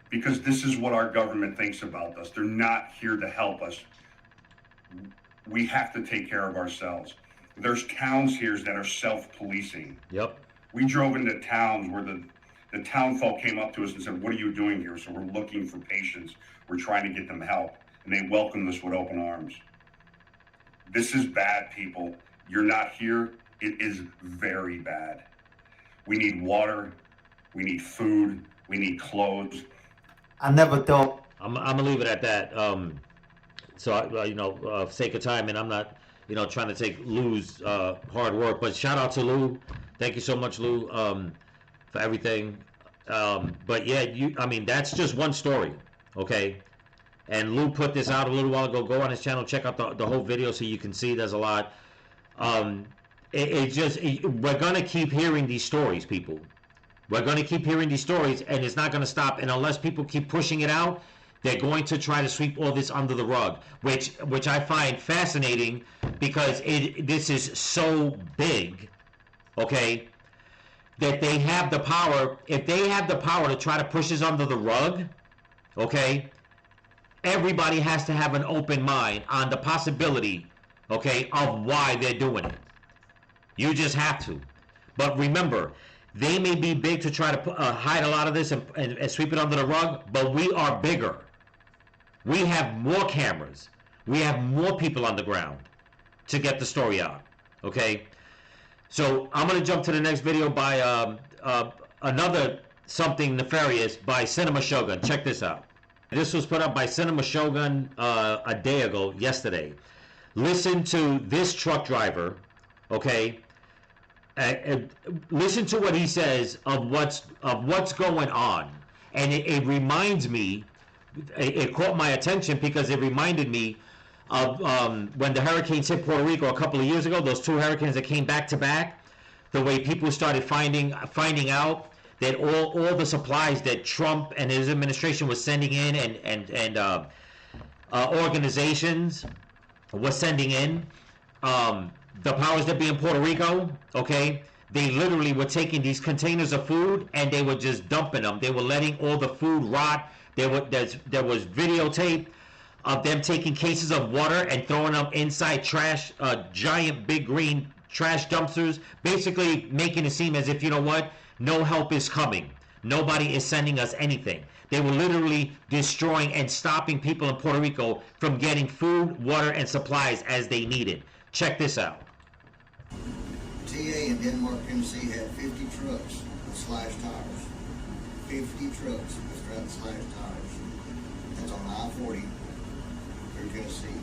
Speaker 13: Because this is what our government thinks about us. They're not here to help us. We have to take care of ourselves. There's towns here that are self-policing.
Speaker 4: Yep.
Speaker 13: We drove into towns where the town folk came up to us and said, "What are you doing here?" So we're looking for patients. We're trying to get them help. And they welcomed us with open arms. This is bad, people. You're not here. It is very bad. We need water. We need food. We need clothes.
Speaker 14: I never thought.
Speaker 4: I'm gonna leave it at that. For sake of time, and I'm not you know, trying to take Lou's hard work. But shout out to Lou. Thank you so much, Lou, for everything. But yeah, I mean, that's just one story, okay? And Lou put this out a little while ago. Go on his channel, check out the whole video so you can see there's a lot. We're going to keep hearing these stories, people. We're going to keep hearing these stories, and it's not going to stop. And unless people keep pushing it out, they're going to try to sweep all this under the rug, which I find fascinating, because this is so big, okay, that they have the power. If they have the power to try to push this under the rug, okay, everybody has to have an open mind on the possibility, okay, of why they're doing it. You just have to. But remember, they may be big to try to hide a lot of this and sweep it under the rug, but we are bigger. We have more cameras. We have more people on the ground to get the story out, okay? So I'm going to jump to the next video by another something nefarious by Cinema Shogun. Check this out. This was put up by Cinema Shogun a day ago, yesterday. Listen to this truck driver, okay? Listen to what he says of what's going on, and it reminds me. It caught my attention because it reminded me of when the hurricanes hit Puerto Rico a couple of years ago. Those two hurricanes that came back to back. The way people started finding out that all the supplies that Trump and his administration was sending in and organizations were sending in, the powers that be in Puerto Rico, okay, they literally were taking these containers of food and they were just dumping them. They were letting all the food rot. There was videotape of them taking cases of water and throwing them inside trash, giant big green trash dumpsters, basically making it seem as if, you know what, no help is coming. Nobody is sending us anything. They were literally destroying and stopping people in Puerto Rico from getting food, water, and supplies as they needed. Check this out.
Speaker 14: TA in Denmark, Tennessee had 50 trucks with slashed tires. 50 trucks with slashed tires. That's on I-40 through Tennessee.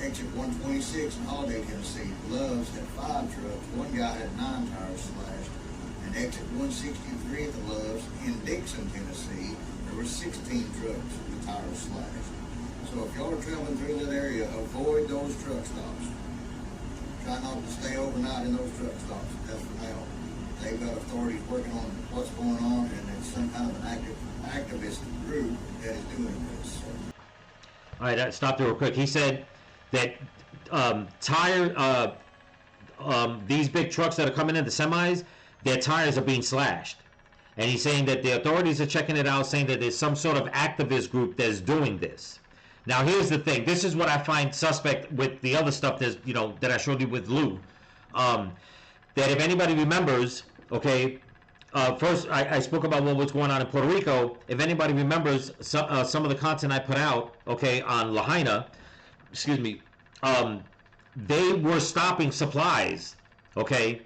Speaker 14: Exit 126 in Holiday, Tennessee. Loves had 5 trucks. One guy had 9 tires slashed. And exit 163 at the Loves in Dixon, Tennessee, there were 16 trucks with tires slashed. So if y'all are traveling through that area, avoid those truck stops. Try not to stay overnight in those truck stops. That's for now. They've got authorities working on what's going on, and it's some kind of an activist group that is doing this. So.
Speaker 4: All right, stop there real quick. He said that these big trucks that are coming in, the semis, their tires are being slashed. And he's saying that the authorities are checking it out, saying that there's some sort of activist group that's doing this. Now, here's the thing. This is what I find suspect with the other stuff that's, you know, that I showed you with Lou. That if anybody remembers, okay, first I spoke about what was going on in Puerto Rico. If anybody remembers some of the content I put out, okay, on Lahaina, excuse me, they were stopping supplies, okay?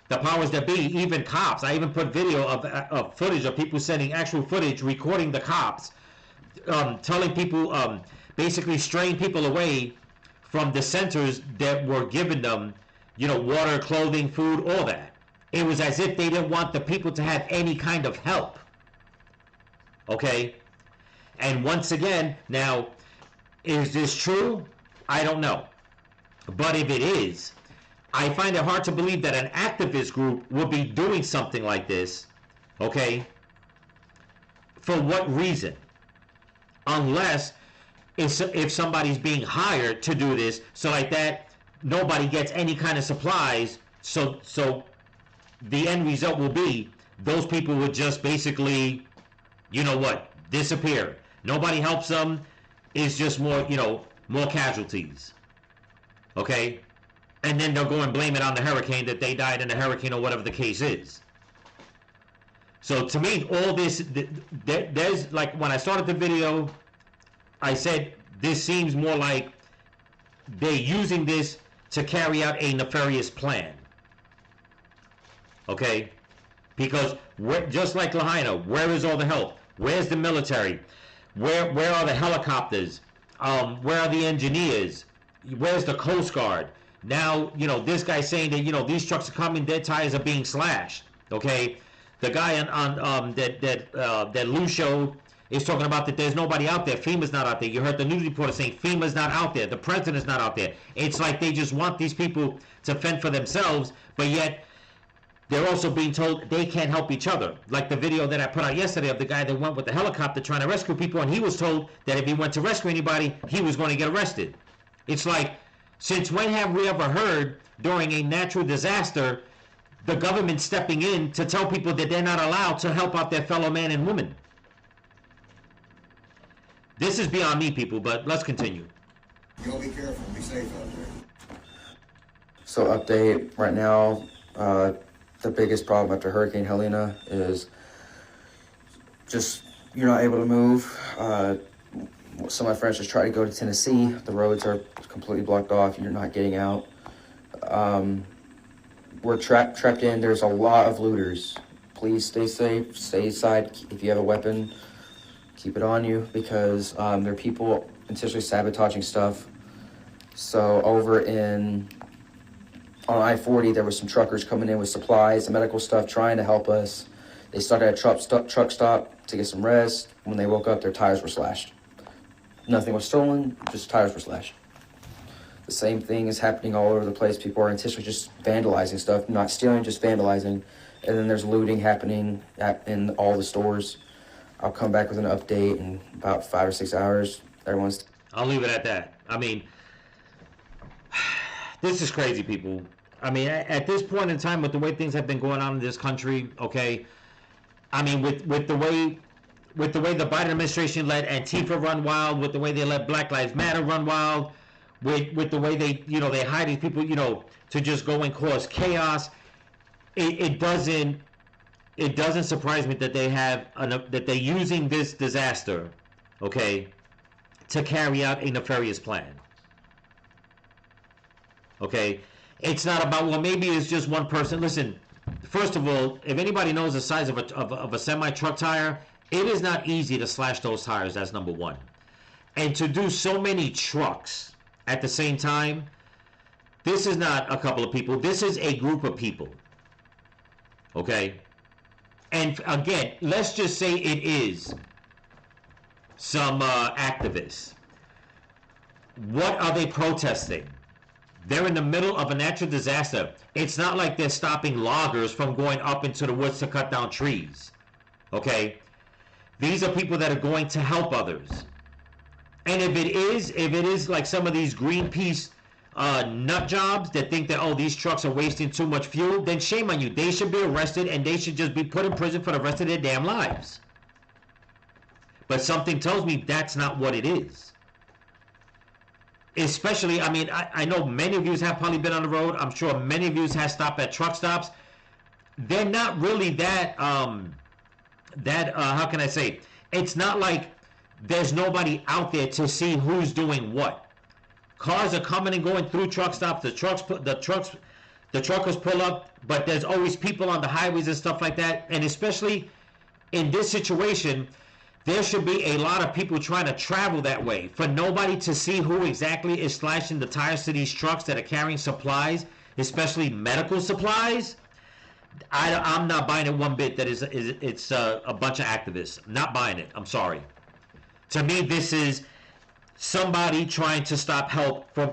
Speaker 4: The powers that be, even cops. I even put video of footage of people sending actual footage, recording the cops, telling people, basically straying people away from the centers that were giving them, you know, water, clothing, food, all that. It was as if they didn't want the people to have any kind of help. Okay? And once again, now, is this true? I don't know. But if it is, I find it hard to believe that an activist group would be doing something like this, okay? For what reason? Unless if somebody's being hired to do this, so like that, nobody gets any kind of supplies, so the end result will be those people would just basically, you know what, disappear. Nobody helps them. It's just more, you know, more casualties. Okay? And then they'll go and blame it on the hurricane, that they died in the hurricane or whatever the case is. So to me, all this, there's, like, when I started the video, I said this seems more like they're using this to carry out a nefarious plan. Okay? Because just like Lahaina, where is all the help? Where's the military? Where are the helicopters? Where are the engineers? Where's the Coast Guard? Now, you know, this guy's saying that, you know, these trucks are coming, their tires are being slashed. Okay, the guy on that Lou show is talking about that there's nobody out there. FEMA's not out there. You heard the news reporter saying FEMA's not out there. The president's not out there. It's like they just want these people to fend for themselves, but yet they're also being told they can't help each other. Like the video that I put out yesterday of the guy that went with the helicopter trying to rescue people, and he was told that if he went to rescue anybody, he was going to get arrested. It's like, since when have we ever heard during a natural disaster the government stepping in to tell people that they're not allowed to help out their fellow man and woman? This is beyond me, people, but let's continue.
Speaker 14: Y'all be careful, be safe out there.
Speaker 15: So update right now, the biggest problem after Hurricane Helene is just you're not able to move. Some of my friends just try to go to Tennessee. The roads are completely blocked off. You're not getting out. We're trapped in. There's a lot of looters. Please stay safe, stay inside. If you have a weapon, keep it on you, because there are people intentionally sabotaging stuff. So over on I-40, there was some truckers coming in with supplies and medical stuff trying to help us. They stopped at a truck stop to get some rest. When they woke up, their tires were slashed. Nothing was stolen, just tires were slashed. The same thing is happening all over the place. People are intentionally just vandalizing stuff, not stealing, just vandalizing. And then there's looting happening in all the stores. I'll come back with an update in about 5 or 6 hours.
Speaker 4: I'll leave it at that. I mean, this is crazy, people. I mean, at this point in time, with the way things have been going on in this country, okay, I mean, with the way the Biden administration let Antifa run wild, with the way they let Black Lives Matter run wild, with the way they, you know, they hire these people, you know, to just go and cause chaos, it doesn't surprise me that that they're using this disaster, okay, to carry out a nefarious plan. Okay, it's not about, well, maybe it's just one person. Listen, first of all, if anybody knows the size of a semi-truck tire, it is not easy to slash those tires. That's number one. And to do so many trucks at the same time, this is not a couple of people. This is a group of people. Okay? And again, let's just say it is some activists. What are they protesting? They're in the middle of a natural disaster. It's not like they're stopping loggers from going up into the woods to cut down trees. Okay? These are people that are going to help others. And if it is like some of these Greenpeace nut jobs that think that, oh, these trucks are wasting too much fuel, then shame on you. They should be arrested and they should just be put in prison for the rest of their damn lives. But something tells me that's not what it is. Especially, I mean, I know many of you have probably been on the road. I'm sure many of you have stopped at truck stops. They're not really that, how can I say? It's not like there's nobody out there to see who's doing what. Cars are coming and going through truck stops. The truckers pull up, but there's always people on the highways and stuff like that. And especially in this situation, there should be a lot of people trying to travel that way. For nobody to see who exactly is slashing the tires to these trucks that are carrying supplies, especially medical supplies, I'm not buying it one bit that it's a bunch of activists. Not buying it. I'm sorry. To me, this is somebody trying to stop help from,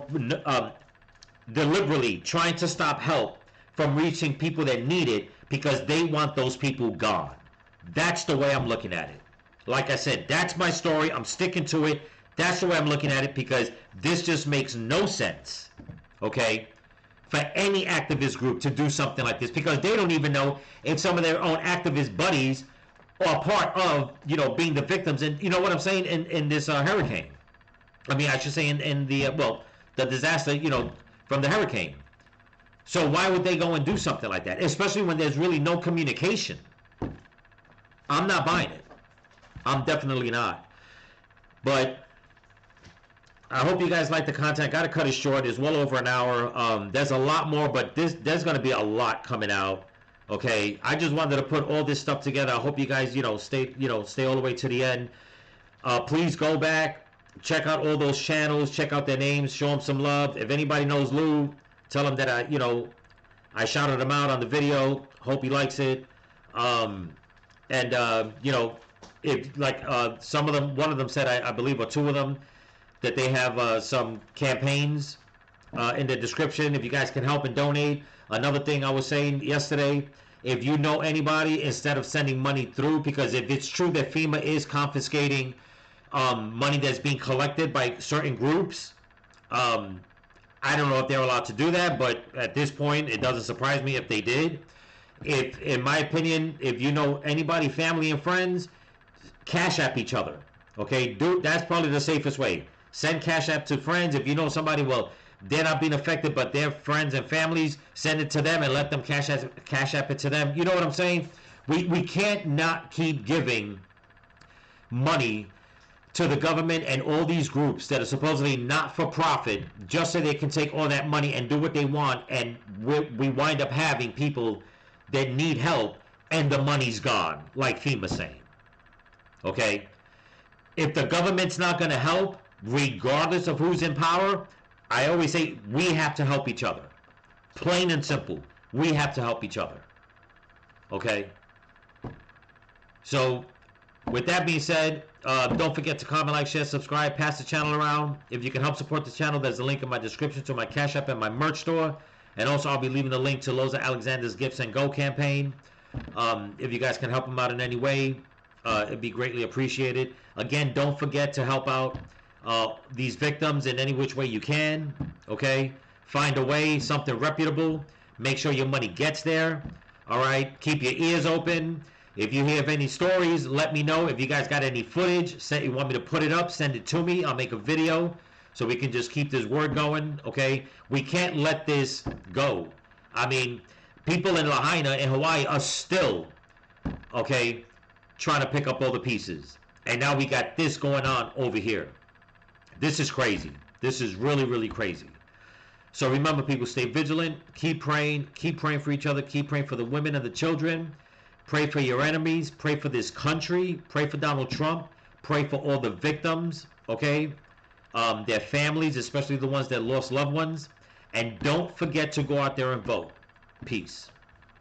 Speaker 4: deliberately trying to stop help from reaching people that need it because they want those people gone. That's the way I'm looking at it. Like I said, that's my story. I'm sticking to it. That's the way I'm looking at it because this just makes no sense, okay, for any activist group to do something like this because they don't even know if some of their own activist buddies are part of, you know, being the victims. And you know what I'm saying in this hurricane. I mean, I should say in the, the disaster, you know, from the hurricane. So why would they go and do something like that? Especially when there's really no communication. I'm not buying it. I'm definitely not. But I hope you guys like the content. Got to cut it short. It's well over an hour. There's a lot more, but there's going to be a lot coming out. Okay, I just wanted to put all this stuff together. I hope you guys, stay all the way to the end. Please go back, check out all those channels, check out their names, show them some love. If anybody knows Lou, Tell him that I shouted him out on the video. Hope he likes it. If some of them, one of them said, I believe, or two of them, that they have some campaigns in the description. If you guys can help and donate. Another thing I was saying yesterday, if you know anybody, instead of sending money through, because if it's true that FEMA is confiscating money that's being collected by certain groups, I don't know if they're allowed to do that, but at this point, it doesn't surprise me if they did. If, in my opinion, if you know anybody, family and friends, Cash App each other. Okay, that's probably the safest way. Send Cash App to friends. If you know somebody, well, they're not being affected, but their friends and families, send it to them and let them Cash App it to them. You know what I'm saying? We can't not keep giving money to the government and all these groups that are supposedly not for profit, just so they can take all that money and do what they want, and we wind up having people that need help and the money's gone, like FEMA's saying. Okay? If the government's not going to help, regardless of who's in power, I always say we have to help each other. Plain and simple. We have to help each other. Okay? So, with that being said, don't forget to comment, like, share, subscribe, pass the channel around. If you can help support the channel, there's a link in my description to my Cash App and my merch store. And also, I'll be leaving the link to Loza Alexander's Gifts and Go campaign. If you guys can help him out in any way, it'd be greatly appreciated. Again, don't forget to help out these victims in any which way you can. Okay? Find a way, something reputable. Make sure your money gets there. All right? Keep your ears open. If you hear of any stories, let me know. If you guys got any footage, say you want me to put it up, send it to me. I'll make a video so we can just keep this word going, okay? We can't let this go. I mean, people in Lahaina, in Hawaii, are still, okay, trying to pick up all the pieces. And now we got this going on over here. This is crazy. This is really, really crazy. So remember, people, stay vigilant. Keep praying for each other. Keep praying for the women and the children. Pray for your enemies. Pray for this country. Pray for Donald Trump. Pray for all the victims, okay? Their families, especially the ones that lost loved ones. And don't forget to go out there and vote. Peace.